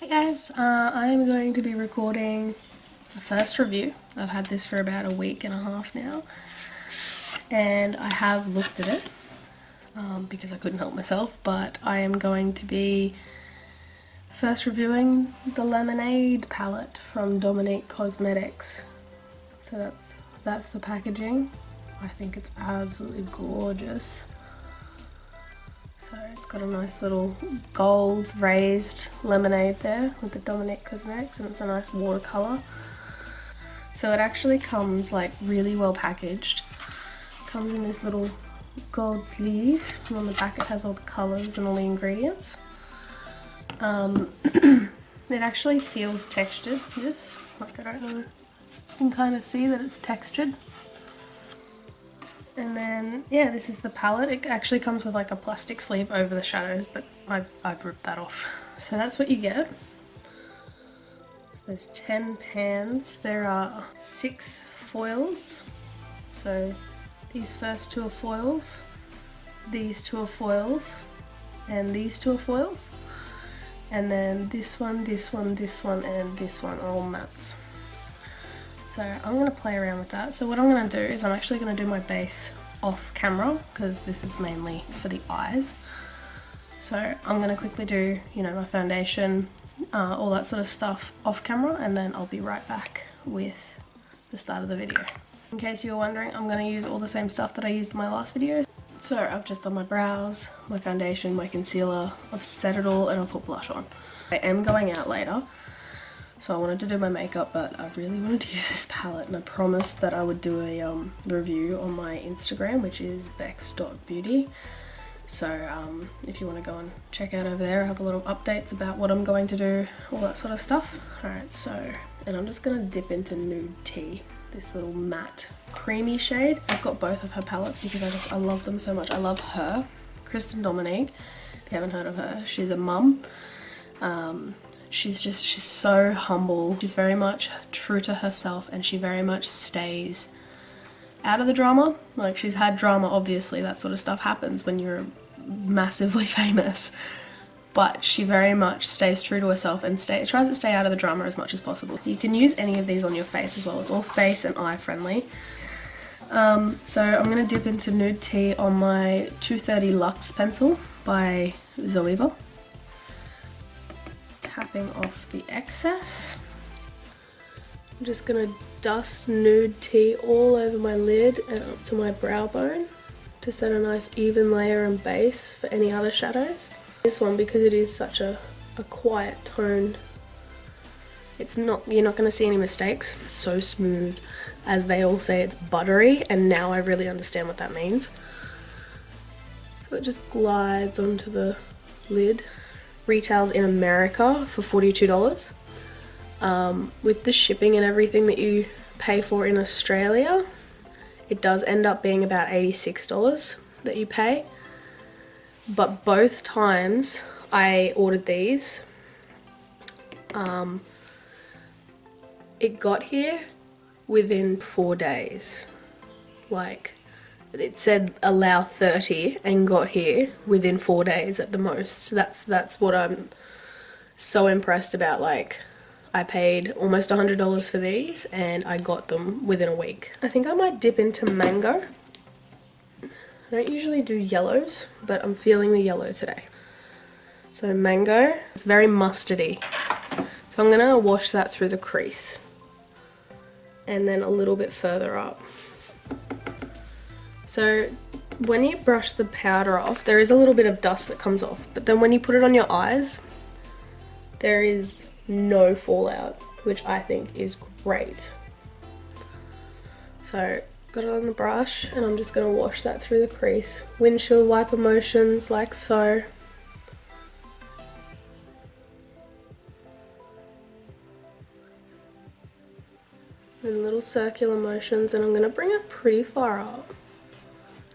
Hey guys, I am going to be recording a first review. I've had this for about a week and a half now, and I have looked at it because I couldn't help myself, but I am going to be first reviewing the Lemonade palette from Dominique Cosmetics. So that's the packaging. I think it's absolutely gorgeous. So it's got a nice little gold raised lemonade there with the Dominique Cosmetics, and it's a nice watercolour. So it actually comes like really well packaged. It comes in this little gold sleeve, and on the back it has all the colours and all the ingredients. It actually feels textured, this. Like, I don't know, you can kind of see that it's textured. And then, yeah, this is the palette. It actually comes with like a plastic sleeve over the shadows, but I've ripped that off. So that's what you get. So there's 10 pans. There are 6 foils. So these first 2 are foils, these 2 are foils, and these 2 are foils. And then this one, this one, this one, and this one are all mattes. So I'm going to play around with that. So what I'm going to do is I'm actually going to do my base off camera because this is mainly for the eyes. So I'm going to quickly do, you know, my foundation, all that sort of stuff off camera, and then I'll be right back with the start of the video. In case you were wondering, I'm going to use all the same stuff that I used in my last video. So I've just done my brows, my foundation, my concealer, I've set it all, and I've put blush on. I am going out later, so I wanted to do my makeup, but I really wanted to use this palette, and I promised that I would do a review on my Instagram, which is bex.beauty. So if you want to go and check out over there, I have a lot of updates about what I'm going to do, all that sort of stuff. Alright, so, and I'm just going to dip into Nude Tea, this little matte creamy shade. I've got both of her palettes because I love them so much. I love her, Christen Dominique. If you haven't heard of her, she's a mum. She's so humble. She's very much true to herself, and she very much stays out of the drama. Like, she's had drama, obviously, that sort of stuff happens when you're massively famous, but she very much stays true to herself and tries to stay out of the drama as much as possible. You can use any of these on your face as well. It's all face and eye friendly. So I'm going to dip into Nude Tea on my 230 Luxe pencil by Zoeva. Tapping off the excess. I'm just going to dust Nude Tea all over my lid and up to my brow bone to set a nice even layer and base for any other shadows. This one, because it is such a quiet tone, you're not going to see any mistakes. It's so smooth. As they all say, it's buttery, and now I really understand what that means. So it just glides onto the lid. Retails in America for $42. With the shipping and everything that you pay for in Australia, it does end up being about $86 that you pay. But both times I ordered these, it got here within 4 days. Like, it said allow 30 and got here within 4 days at the most. So that's what I'm so impressed about. Like, I paid almost $100 for these and I got them within a week. I think I might dip into Mango. I don't usually do yellows, but I'm feeling the yellow today. So Mango, it's very mustardy. So I'm gonna wash that through the crease and then a little bit further up. So when you brush the powder off, there is a little bit of dust that comes off, but then when you put it on your eyes, there is no fallout, which I think is great. So got it on the brush, and I'm just going to wash that through the crease. Windshield wiper motions, like so. And little circular motions, and I'm going to bring it pretty far up,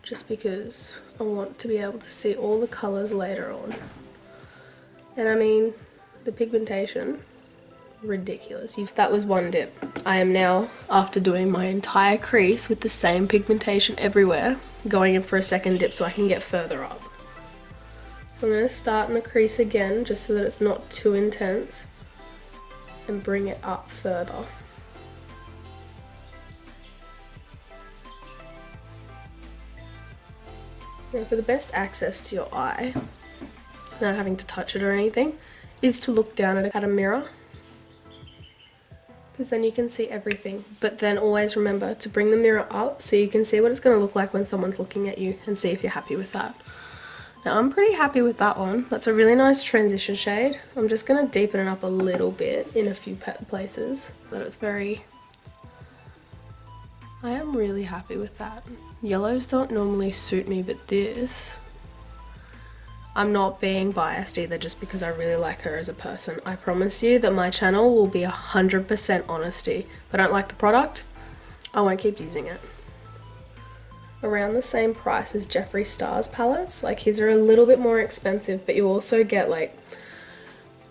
just because I want to be able to see all the colours later on. And I mean, the pigmentation, ridiculous. If that was one dip, I am now, after doing my entire crease with the same pigmentation everywhere, going in for a second dip so I can get further up. So I'm going to start in the crease again, just so that it's not too intense. and bring it up further. Now for the best access to your eye, without having to touch it or anything, is to look down at a mirror, because then you can see everything. But then always remember to bring the mirror up so you can see what it's going to look like when someone's looking at you, and see if you're happy with that. Now I'm pretty happy with that one. That's a really nice transition shade. I'm just going to deepen it up a little bit in a few places. That it's very... I am really happy with that. Yellows don't normally suit me, but this... I'm not being biased either, just because I really like her as a person. I promise you that my channel will be 100% honesty. If I don't like the product, I won't keep using it. Around the same price as Jeffree Star's palettes. Like, his are a little bit more expensive, but you also get like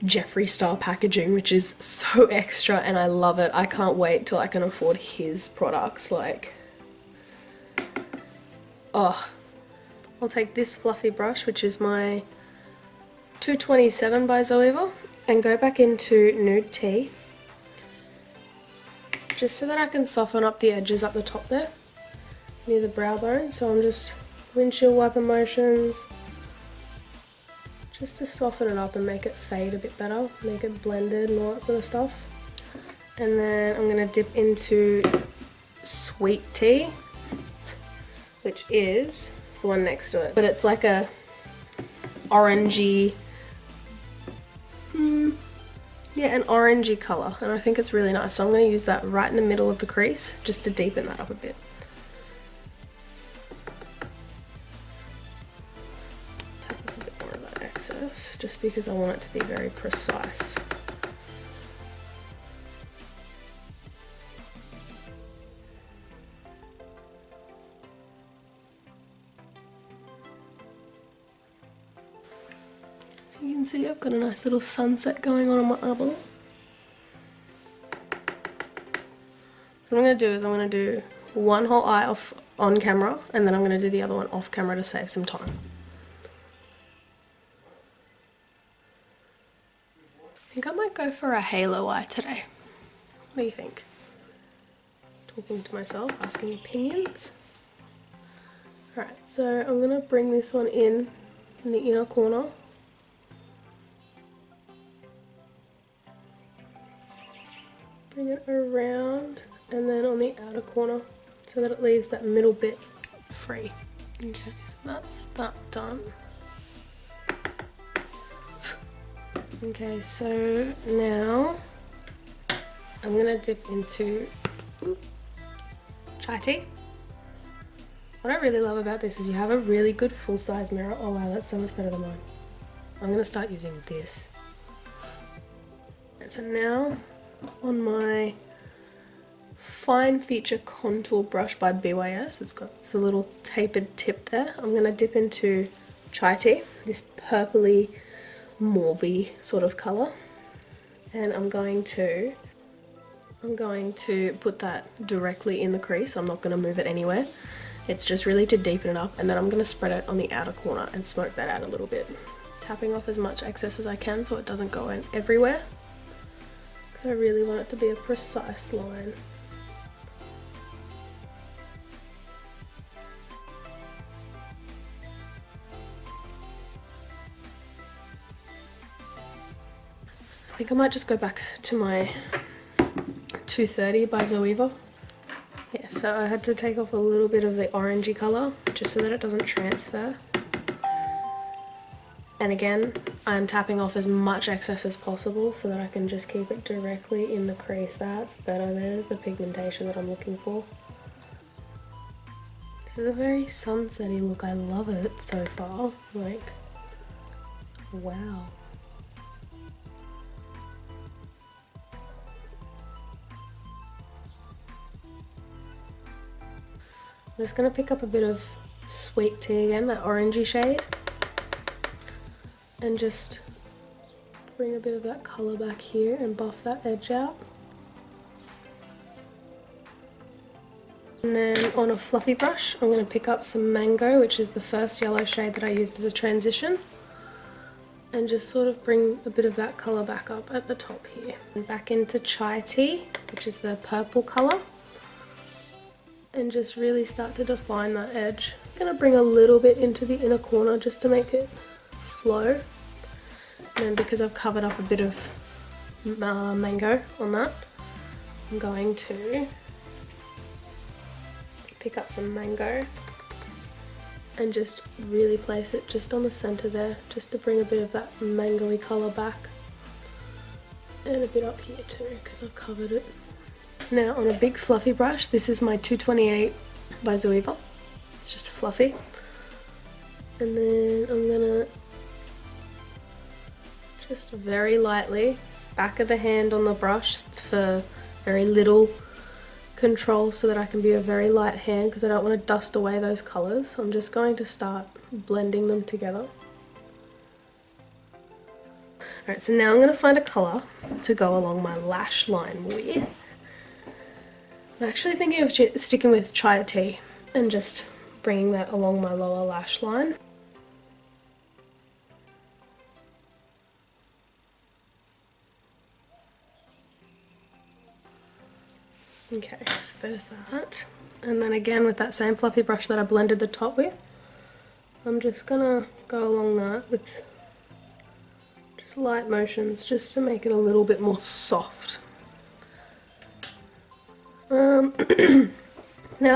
Jeffree Star packaging, which is so extra, and I love it. I can't wait till I can afford his products. Like, oh, I'll take this fluffy brush, which is my 227 by Zoeva, and go back into Nude Tea, just so that I can soften up the edges up the top there, near the brow bone. So I'm just windshield wiper motions, just to soften it up and make it fade a bit better, make it blended and all that sort of stuff. And then I'm going to dip into Sweet Tea, which is the one next to it, but it's like a orangey, yeah, an orangey colour, and I think it's really nice. So I'm going to use that right in the middle of the crease just to deepen that up a bit. Tap off a bit more of that excess, just because I want it to be very precise. So you can see I've got a nice little sunset going on my eyeball. So what I'm going to do is I'm going to do one whole eye off on camera, and then I'm going to do the other one off camera to save some time. I think I might go for a halo eye today. What do you think? Talking to myself, asking opinions. Alright, so I'm going to bring this one in the inner corner. Bring it around, and then on the outer corner, so that it leaves that middle bit free. Okay, so that's that done. Okay, so now I'm gonna dip into chai tea. What I really love about this is you have a really good full-size mirror. Oh wow, that's so much better than mine. I'm gonna start using this. And so now, on my fine feature contour brush by BYS, it's got this little tapered tip there. I'm going to dip into chai tea, this purpley mauvey sort of colour, and I'm going to put that directly in the crease. I'm not going to move it anywhere. It's just really to deepen it up, and then I'm going to spread it on the outer corner and smoke that out a little bit, tapping off as much excess as I can so it doesn't go in everywhere. I really want it to be a precise line. I think I might just go back to my 230 by Zoeva. Yeah, so I had to take off a little bit of the orangey colour just so that it doesn't transfer. And again, I'm tapping off as much excess as possible so that I can just keep it directly in the crease. That's better. There's the pigmentation that I'm looking for. This is a very sunsetty look. I love it so far. Like, wow. I'm just going to pick up a bit of Sweet Tea again, that orangey shade, and just bring a bit of that colour back here and buff that edge out. And then on a fluffy brush, I'm going to pick up some Mango, which is the first yellow shade that I used as a transition. and just sort of bring a bit of that colour back up at the top here. And back into Chai Tea, which is the purple colour, and just really start to define that edge. I'm going to bring a little bit into the inner corner just to make it flow. And then because I've covered up a bit of mango on that, I'm going to pick up some mango and just really place it just on the centre there, just to bring a bit of that mango-y colour back. And a bit up here too, because I've covered it. Now on a big fluffy brush, this is my 228 by Zoeva. It's just fluffy. And then I'm gonna just very lightly, back of the hand on the brush for very little control so that I can be a very light hand because I don't want to dust away those colours. I'm just going to start blending them together. Alright, so now I'm going to find a colour to go along my lash line with. I'm actually thinking of sticking with Chai Tea and just bringing that along my lower lash line. Okay, so there's that. And then again with that same fluffy brush that I blended the top with, I'm just gonna go along that with just light motions just to make it a little bit more soft. Now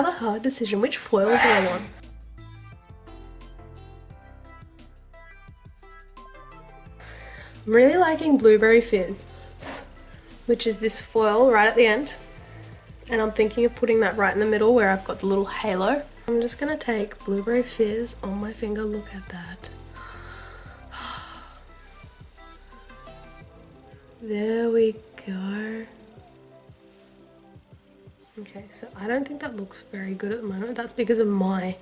the hard decision, which foil do I want? I'm really liking Blueberry Fizz, which is this foil right at the end. And I'm thinking of putting that right in the middle where I've got the little halo. I'm just going to take Blueberry Fizz on my finger. Look at that. There we go. Okay, so I don't think that looks very good at the moment. That's because of my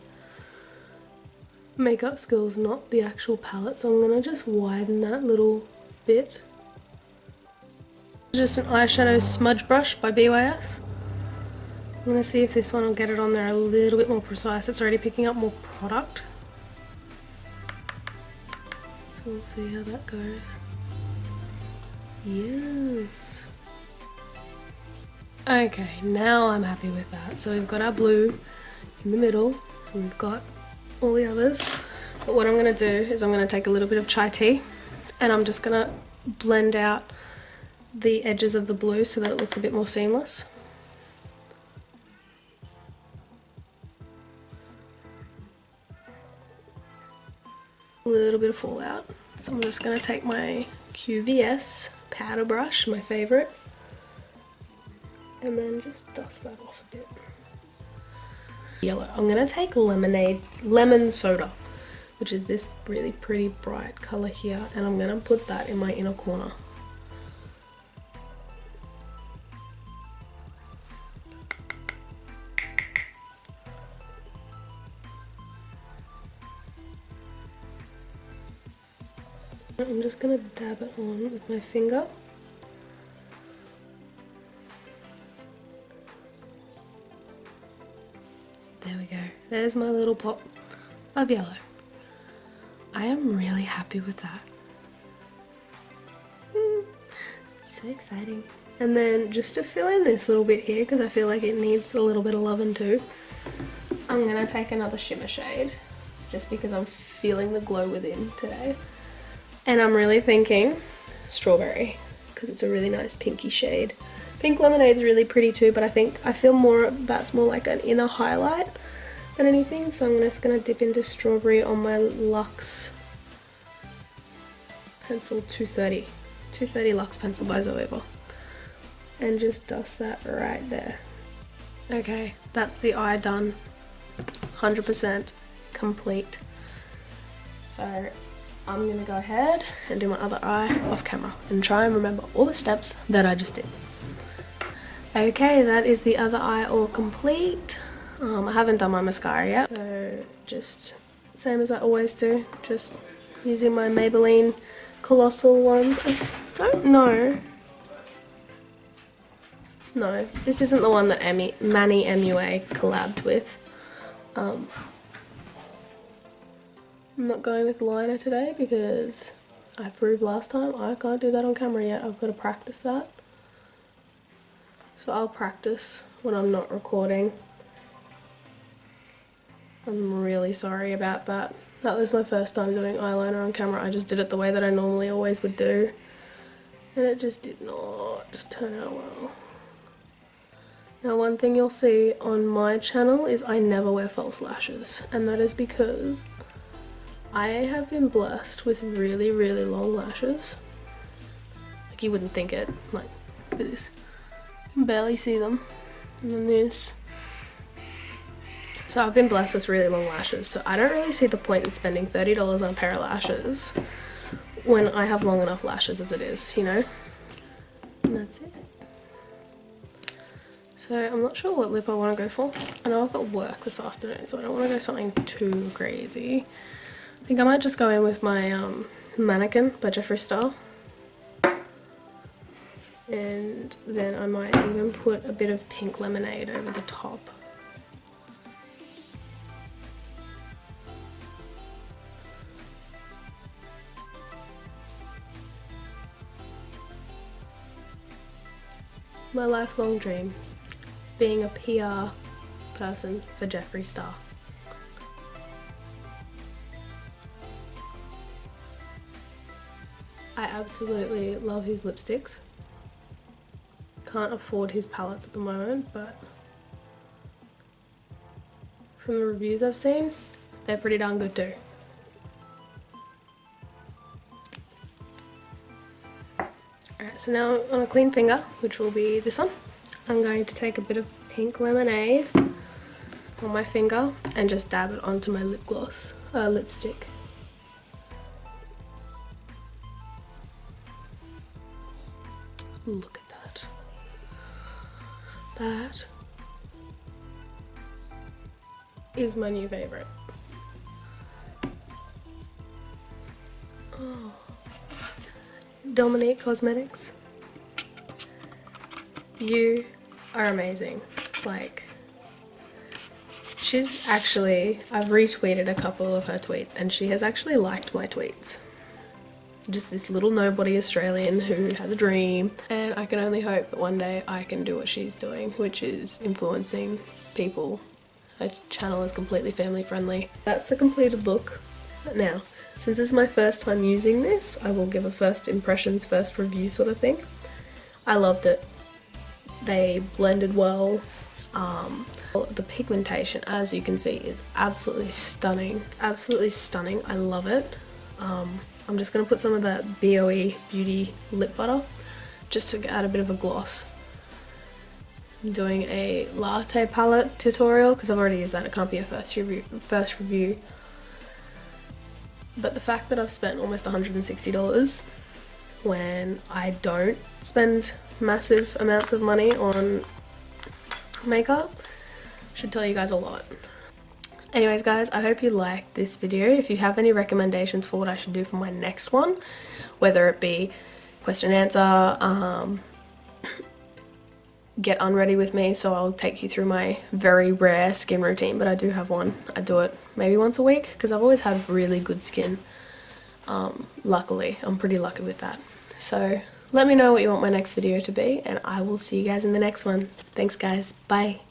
makeup skills, not the actual palette. So I'm going to just widen that little bit. Just an eyeshadow smudge brush by BYS. I'm going to see if this one will get it on there a little bit more precise. It's already picking up more product. So we'll see how that goes. Yes. Okay, now I'm happy with that. So we've got our blue in the middle, and we've got all the others. But what I'm going to do is I'm going to take a little bit of Chai Tea, and I'm just going to blend out the edges of the blue so that it looks a bit more seamless. A little bit of fallout. So I'm just going to take my QVS powder brush, my favourite, and then just dust that off a bit. Yellow. I'm going to take lemon soda, which is this really pretty bright colour here, and I'm going to put that in my inner corner. I'm just going to dab it on with my finger. There we go. There's my little pop of yellow. I am really happy with that. It's so exciting. And then just to fill in this little bit here, because I feel like it needs a little bit of loving too, I'm going to take another shimmer shade, just because I'm feeling the glow within today. And I'm really thinking strawberry, because it's a really nice pinky shade. Pink lemonade's really pretty too, but I feel that's more like an inner highlight than anything. So I'm just going to dip into strawberry on my Luxe pencil 230 Luxe pencil by Zoeva, and just dust that right there. Okay, that's the eye done, 100% complete. So I'm going to go ahead and do my other eye off camera and try and remember all the steps that I just did. Okay, that is the other eye all complete. I haven't done my mascara yet, so just same as I always do, just using my Maybelline Colossal ones. I don't know. No, this isn't the one that Manny MUA collabed with. I'm not going with liner today because I proved last time I can't do that on camera yet. I've got to practice that. So I'll practice when I'm not recording. I'm really sorry about that. That was my first time doing eyeliner on camera. I just did it the way that I normally always would do. And it just did not turn out well. Now one thing you'll see on my channel is I never wear false lashes. And that is because I have been blessed with really, really long lashes. Like you wouldn't think it. Like, look at this. You can barely see them. And then this. So I've been blessed with really long lashes. So I don't really see the point in spending $30 on a pair of lashes when I have long enough lashes as it is, you know? And that's it. So I'm not sure what lip I want to go for. I know I've got work this afternoon, so I don't want to go something too crazy. I think I might just go in with my Mannequin by Jeffree. And then I might even put a bit of pink lemonade over the top. My lifelong dream, being a PR person for Jeffree. I absolutely love his lipsticks. Can't afford his palettes at the moment, but from the reviews I've seen, they're pretty darn good too. Alright, so now on a clean finger, which will be this one, I'm going to take a bit of pink lemonade on my finger and just dab it onto my lip gloss, lipstick. Look at that. That is my new favourite. Oh. Dominique Cosmetics. You are amazing. Like, she's actually, I've retweeted a couple of her tweets and she has actually liked my tweets. Just this little nobody Australian who has a dream, and I can only hope that one day I can do what she's doing, which is influencing people. Her channel is completely family friendly. That's the completed look. Now, since this is my first time using this, I will give a first impressions, first review sort of thing. I loved it. They blended well. The pigmentation, as you can see, is absolutely stunning. Absolutely stunning. I love it. I'm just going to put some of that BOE Beauty lip butter just to add a bit of a gloss. I'm doing a latte palette tutorial because I've already used that. It can't be a first review. But the fact that I've spent almost $160 when I don't spend massive amounts of money on makeup should tell you guys a lot. Anyways guys, I hope you liked this video. If you have any recommendations for what I should do for my next one, whether it be question and answer, get unready with me, so I'll take you through my very rare skin routine, but I do have one. I do it maybe once a week because I've always had really good skin. Luckily, I'm pretty lucky with that. So let me know what you want my next video to be, and I will see you guys in the next one. Thanks guys, bye.